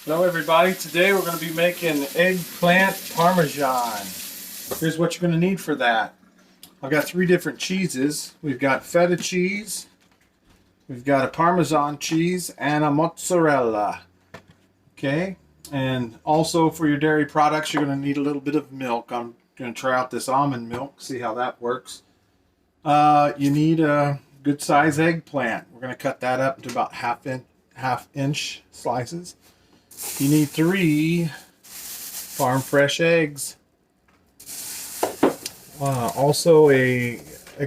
Hello everybody, today we're going to be making eggplant parmesan. Here's what you're going to need for that. I've got 3 different cheeses. We've got feta cheese, we've got a parmesan cheese, and a mozzarella. Okay, and also for your dairy products you're going to need a little bit of milk. I'm going to try out this almond milk, see how that works. You need a good size eggplant. We're going to cut that up into about half inch slices. You need 3 farm fresh eggs. Also a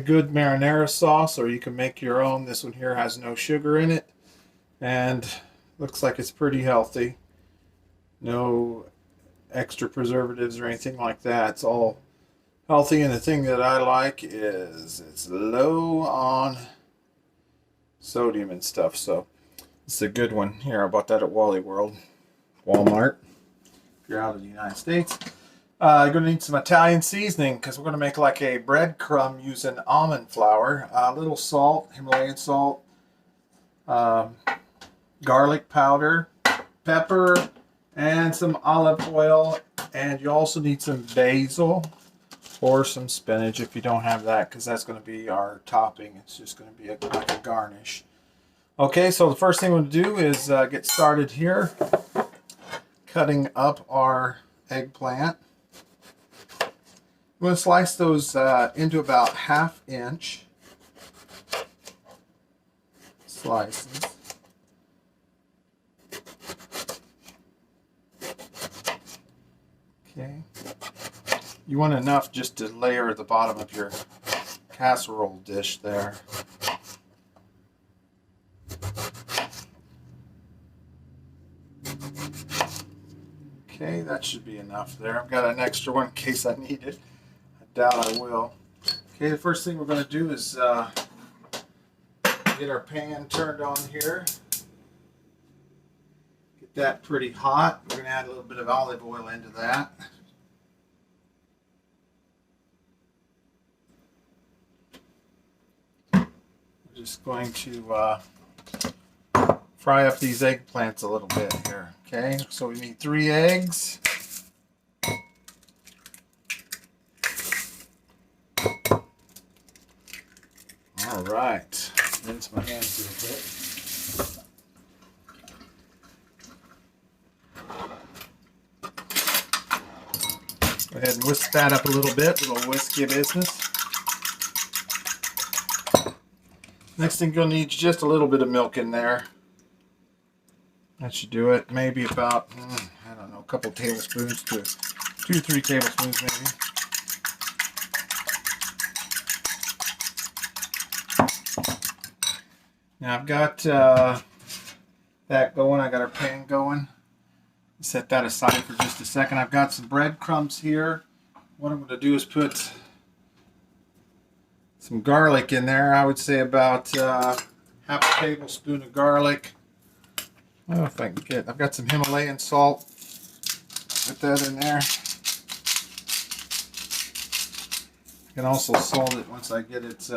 good marinara sauce, or you can make your own. This one here has no sugar in it and looks like it's pretty healthy. No extra preservatives or anything like that. It's all healthy, and the thing that I like is it's low on sodium and stuff, so it's a good one. Here, I bought that at Walmart, if you're out of the United States. You're going to need some Italian seasoning because we're going to make like a breadcrumb using almond flour. A little salt, Himalayan salt, garlic powder, pepper, and some olive oil. And you also need some basil or some spinach if you don't have that, because that's going to be our topping. It's just going to be like a garnish. Okay, so the first thing we're going to do is get started here. Cutting up our eggplant. I'm going to slice those into about half-inch slices. Okay. You want enough just to layer the bottom of your casserole dish there. Okay, that should be enough there. I've got an extra one in case I need it. I doubt I will. Okay, the first thing we're going to do is get our pan turned on here. Get that pretty hot. We're going to add a little bit of olive oil into that. We're just going to fry up these eggplants a little bit here. Okay, so we need 3 eggs. All right, rinse my hands a bit. Go ahead and whisk that up a little bit, little whisky business. Next thing you'll need is just a little bit of milk in there. That should do it. Maybe about, I don't know, a couple tablespoons to 2-3 tablespoons maybe. Now I've got that going. I got our pan going. Set that aside for just a second. I've got some breadcrumbs here. What I'm going to do is put some garlic in there. I would say about half a tablespoon of garlic. Oh, if I can get, I've got some Himalayan salt. Put that in there. I can also salt it once I get it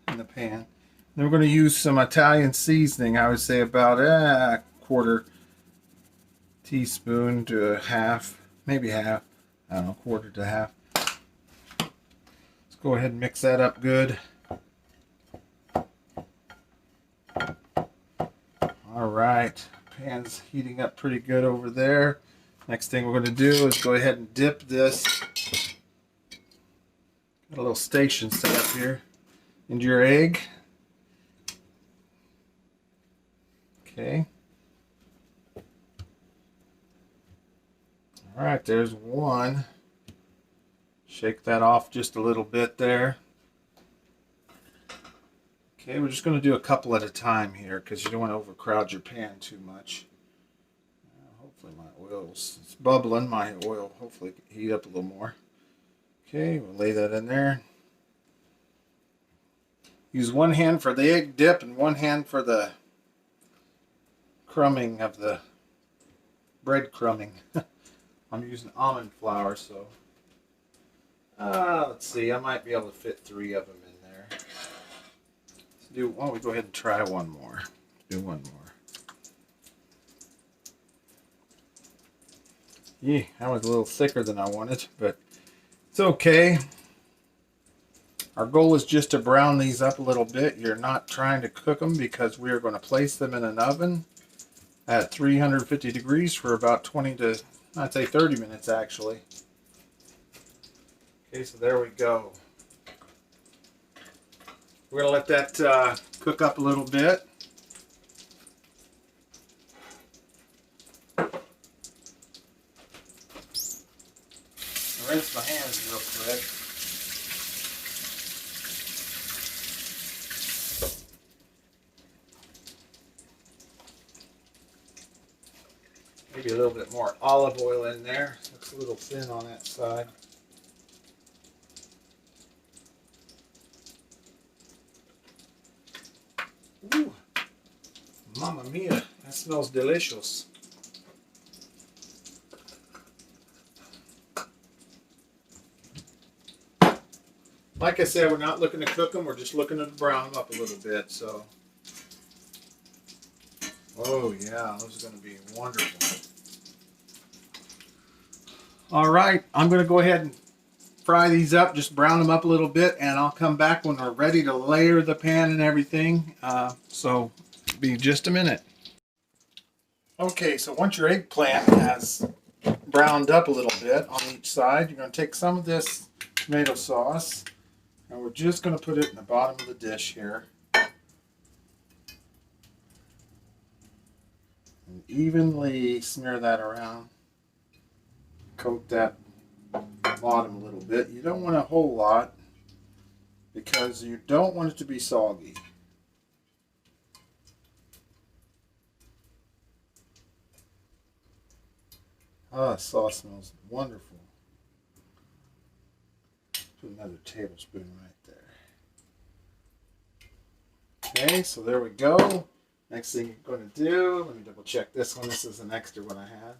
in the pan. Then we're going to use some Italian seasoning. I would say about a quarter teaspoon to half, maybe half. I don't know, quarter to half. Let's go ahead and mix that up good. All right. Pan's heating up pretty good over there. Next thing we're going to do is go ahead and dip this. Got a little station set up here into your egg. Okay. All right, there's one. Shake that off just a little bit there. Okay, we're just going to do a couple at a time here because you don't want to overcrowd your pan too much. Hopefully my oil's it's bubbling. My oil hopefully heat up a little more. Okay, we'll lay that in there. Use one hand for the egg dip and one hand for the crumbing of the bread crumbing. I'm using almond flour, so let's see, I might be able to fit 3 of them in there. Why don't we go ahead and try one more. Do one more. Yeah, that was a little thicker than I wanted, but it's okay. Our goal is just to brown these up a little bit. You're not trying to cook them because we are going to place them in an oven at 350 degrees for about 20 to, I'd say 30 minutes actually. Okay, so there we go. We're going to let that cook up a little bit. Rinse my hands real quick. Maybe a little bit more olive oil in there. Looks a little thin on that side. Ooh, Mamma mia, that smells delicious. Like I said, we're not looking to cook them, we're just looking to brown them up a little bit, so. Oh yeah, those are going to be wonderful. All right, I'm going to go ahead and fry these up, just brown them up a little bit, and I'll come back when we're ready to layer the pan and everything. So be just a minute. Okay, so once your eggplant has browned up a little bit on each side, you're going to take some of this tomato sauce, and we're just going to put it in the bottom of the dish here. And evenly smear that around. Coat that bottom a little bit. You don't want a whole lot because you don't want it to be soggy. Ah, the sauce smells wonderful. Put another tablespoon right there. Okay, so there we go. Next thing you're going to do, let me double check this one. This is an extra one I had.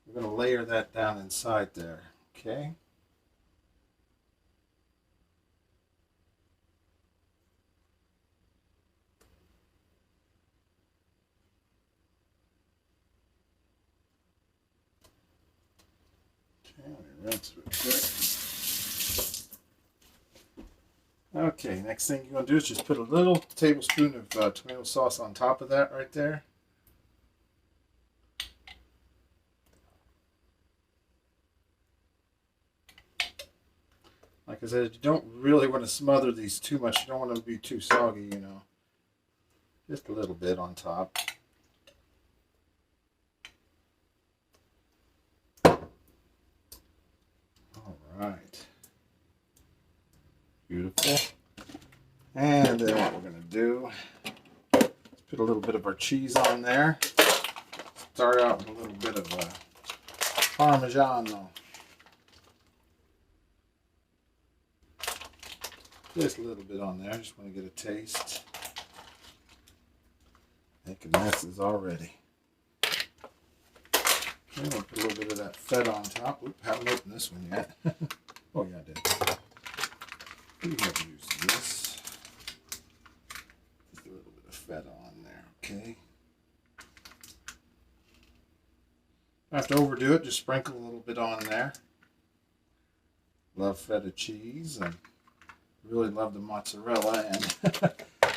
We're going to layer that down inside there. Okay. Okay, let me rinse real quick. Okay, next thing you're going to do is just put a little tablespoon of tomato sauce on top of that right there. Like I said, you don't really want to smother these too much. You don't want them to be too soggy, you know. Just a little bit on top. All right. Beautiful. And then what we're going to do is put a little bit of our cheese on there. Start out with a little bit of parmesan though. Just a little bit on there. Just want to get a taste. Making messes already. Okay, we'll put a little bit of that feta on top. Oop, haven't opened this one yet. Oh yeah, I did. We have used this. Just a little bit of feta on there, okay? Don't have to overdo it, just sprinkle a little bit on there. Love feta cheese and really love the mozzarella, and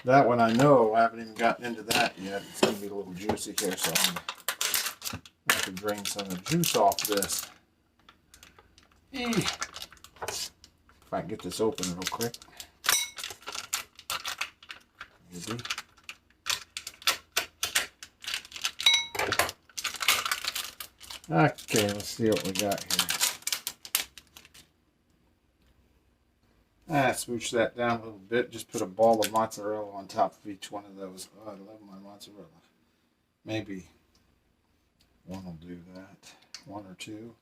that one I know I haven't even gotten into that yet. It's going to be a little juicy here, so I'm going to have to drain some of the juice off this. If I can get this open real quick. Maybe. Okay, let's see what we got here. Smooch that down a little bit. Just put a ball of mozzarella on top of each one of those. Oh, I love my mozzarella. Maybe one will do that. One or two.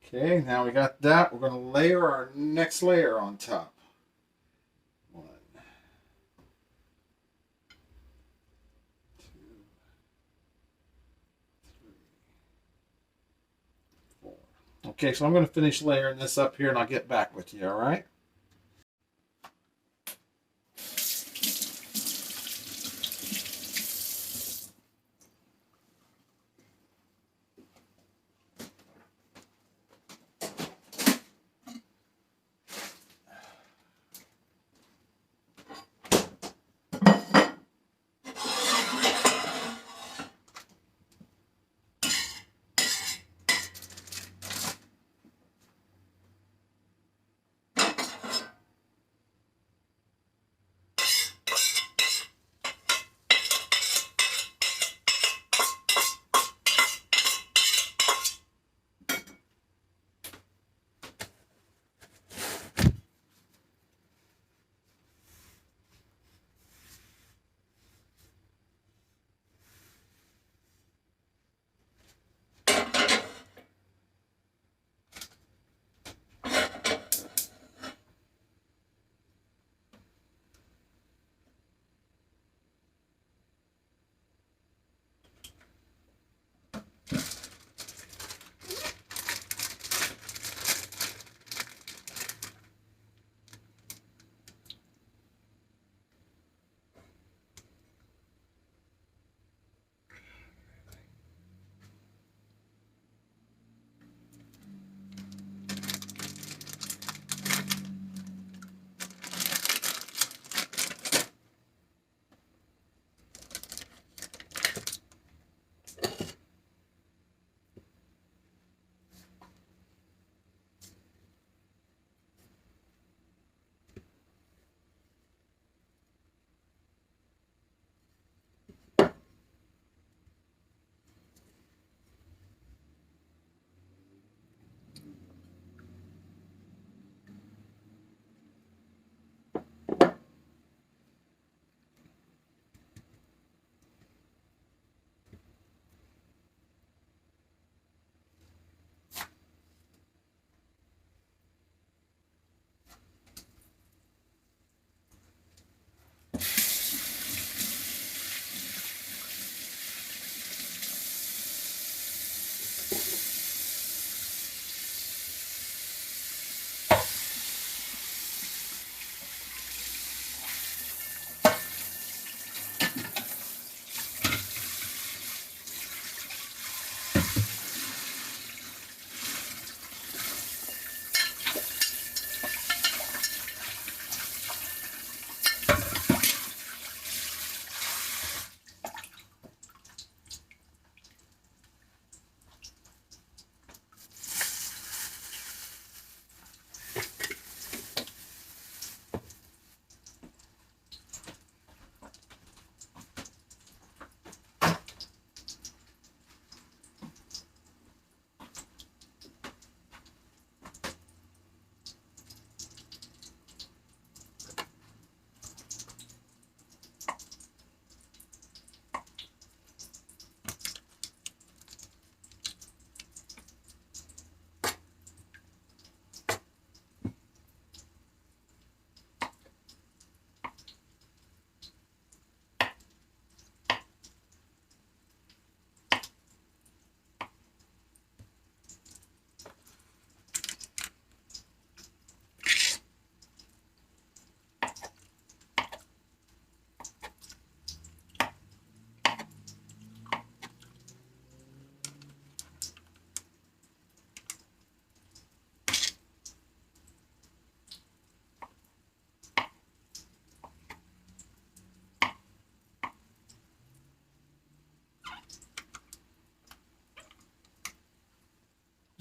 Okay, now we got that. We're going to layer our next layer on top. 1, 2, 3, 4. Okay, so I'm going to finish layering this up here and I'll get back with you, all right?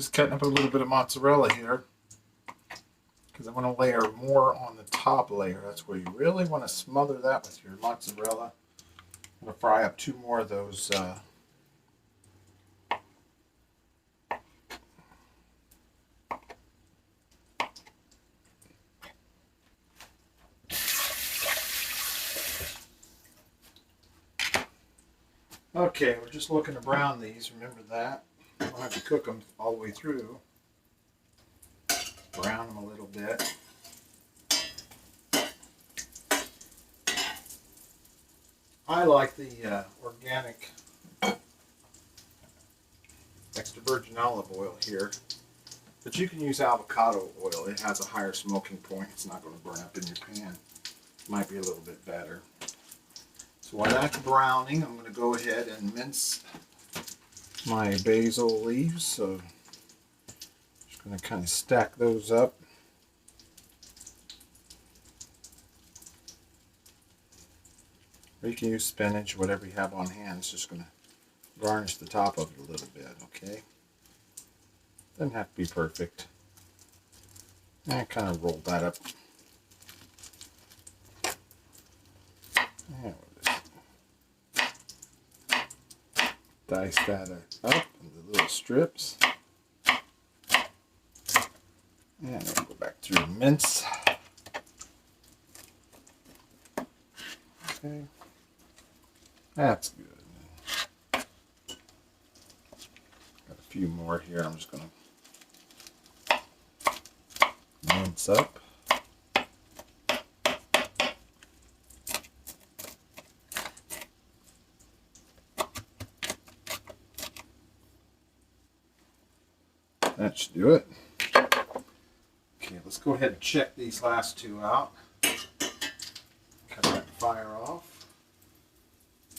just cutting up a little bit of mozzarella here because I want to layer more on the top layer. That's where you really want to smother that with your mozzarella. I'm going to fry up 2 more of those Okay, we're just looking to brown these. Remember that. You don't have to cook them all the way through. Brown them a little bit. I like the organic extra virgin olive oil here, but you can use avocado oil. It has a higher smoking point. It's not going to burn up in your pan. Might be a little bit better. So while that's browning, I'm going to go ahead and mince my basil leaves. So just going to kind of stack those up. Or you can use spinach, whatever you have on hand. It's just going to garnish the top of it a little bit, okay? Doesn't have to be perfect. And kind of roll that up. And dice that up into little strips. And then go back through the mince. Okay. That's good. Got a few more here. I'm just going to mince up. That should do it. Okay, let's go ahead and check these last 2 out. Cut that fire off.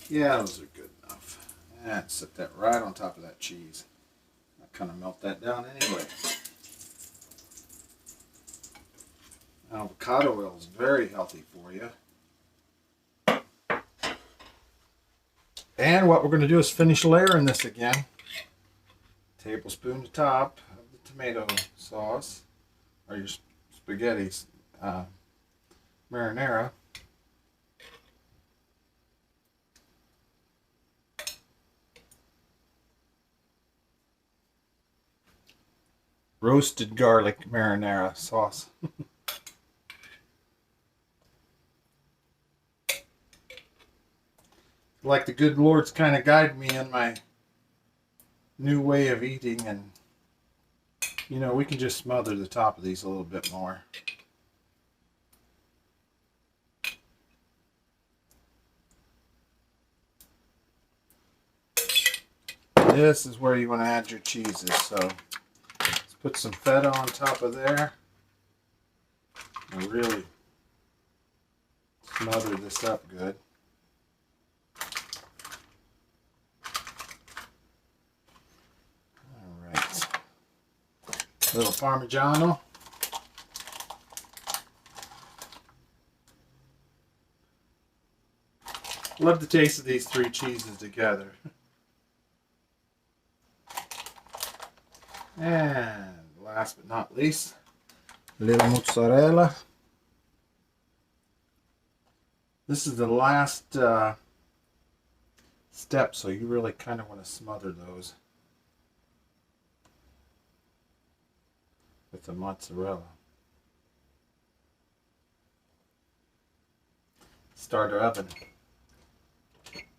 Yeah, those are good enough. And set that right on top of that cheese. I'll kind of melt that down anyway. Avocado oil is very healthy for you. And what we're going to do is finish layering this again. Tablespoon to top of the tomato sauce, or your spaghetti marinara. Roasted garlic marinara sauce. Like the good Lord's kind of guide me in my new way of eating, and you know, we can just smother the top of these a little bit more. This is where you want to add your cheeses, so let's put some feta on top of there and really smother this up good. Little Parmigiano. Love the taste of these 3 cheeses together. And last but not least, a little mozzarella. This is the last step, so you really kind of want to smother those with the mozzarella. Start our oven.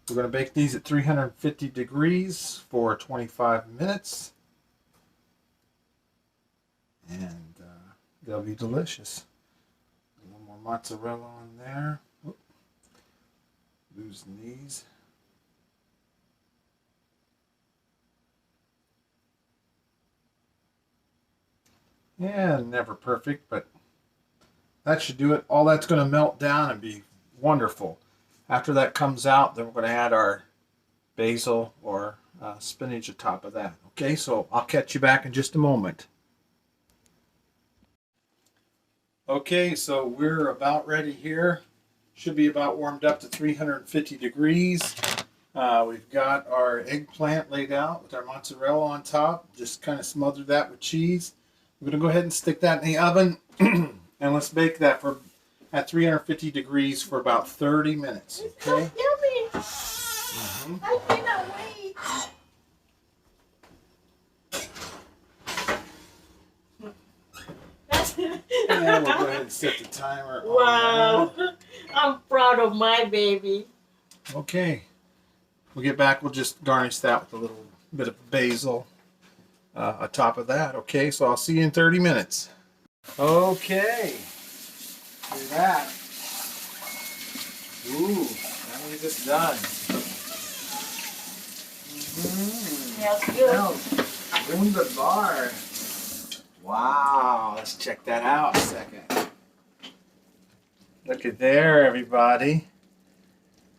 We're going to bake these at 350 degrees for 25 minutes. And they'll be delicious. A little more mozzarella on there. Oop. Loosen these. Yeah, never perfect, but that should do it. All that's going to melt down and be wonderful. After that comes out, then we're going to add our basil or spinach atop of that. Okay, so I'll catch you back in just a moment. Okay, so we're about ready here. Should be about warmed up to 350 degrees. We've got our eggplant laid out with our mozzarella on top. Just kind of smother that with cheese. We're going to go ahead and stick that in the oven. And let's bake that for at 350 degrees for about 30 minutes. It's Okay? so yummy. I cannot wait. And we'll go ahead and set the timer on Wow. I'm proud of my baby. that. Okay. We'll get back. We'll just garnish that with a little bit of basil atop of that. Okay, so I'll see you in 30 minutes. Okay. Look at that. Ooh, finally this done. Smells good. Wunderbar. Wow, let's check that out a second. Look at there, everybody.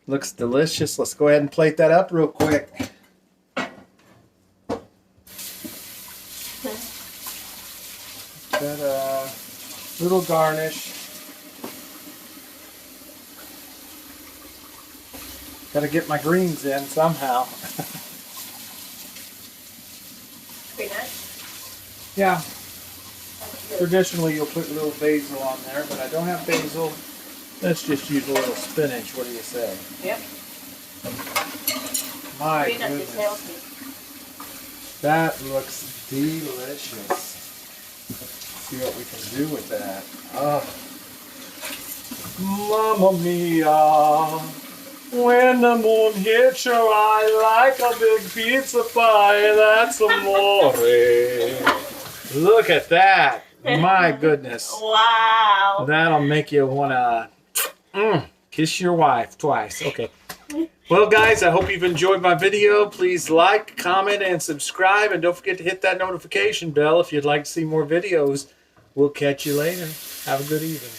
Looks delicious. Let's go ahead and plate that up real quick. Got a little garnish. Gotta get my greens in somehow. Pretty nice. Yeah, That's good. traditionally you'll put a little basil on there, but I don't have basil. Let's just use a little spinach. What do you say? Yep. My Peanut is goodness. healthy. That looks delicious. See what we can do with that. Oh. Mamma mia. When the moon hits your eye like a big pizza pie, that's amore. Look at that. My goodness. Wow. That'll make you want to kiss your wife twice. Okay. Well, guys, I hope you've enjoyed my video. Please like, comment, and subscribe. And don't forget to hit that notification bell if you'd like to see more videos. We'll catch you later. Have a good evening.